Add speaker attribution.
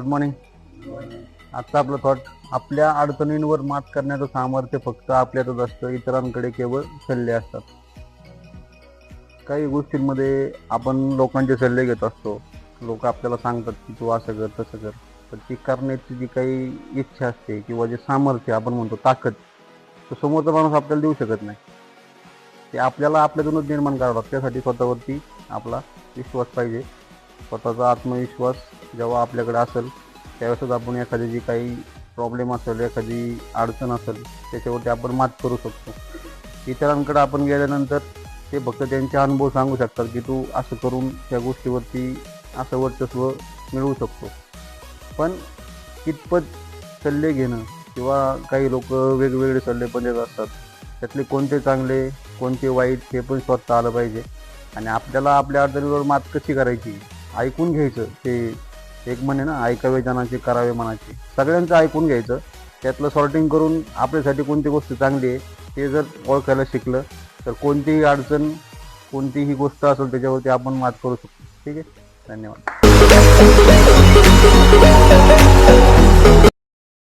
Speaker 1: Good morning. आजचा आपला thought, आपल्या अडचणींवर मात करण्याचं सामर्थ्य फक्त आपल्यातच असतं, इतरांकडे केवळ सल्ले असतात. काही गोष्टींमध्ये आपण लोकांचे सल्ले घेत असतो. लोक आपल्याला सांगतात की तू असं कर तसं कर, पण ती करण्याची जी काही इच्छा असते किंवा जे सामर्थ्य आपण म्हणतो ताकद, तो समोरचा माणूस आपल्याला देऊ शकत नाही. ते आपल्याला आपल्यातूनच निर्माण करावं लागतं. त्यासाठी स्वतःवरती आपला विश्वास पाहिजे. स्वतःचा आत्मविश्वास जेव्हा आपल्याकडे असेल त्यावेळेसच आपण एखादी जी काही प्रॉब्लेम असेल, एखादी अडचण असेल, त्याच्यावरती आपण मात करू शकतो. इतरांकडे आपण गेल्यानंतर ते फक्त त्यांचे अनुभव सांगू शकतात की तू असं करून त्या गोष्टीवरती असं वर्चस्व मिळवू शकतो. पण कितपत सल्ले घेणं किंवा काही लोक वेगवेगळे सल्ले पण देत असतात, त्यातले कोणते चांगले कोणते वाईट हे पण स्वतः आलं पाहिजे. आणि आपल्याला आपल्या अडचणीवर मात कशी करायची ऐकून घ्यायचं. ते एक म्हणे ना, ऐकावे जनाचे करावे मनाचे. सगळ्यांचं ऐकून घ्यायचं, त्यातलं सॉर्टिंग करून आपल्यासाठी कोणती गोष्ट चांगली आहे ते जर ओळखायला शिकलं तर कोणतीही अडचण कोणतीही गोष्ट असेल त्याच्यावरती आपण मात करू शकतो. ठीक आहे, धन्यवाद.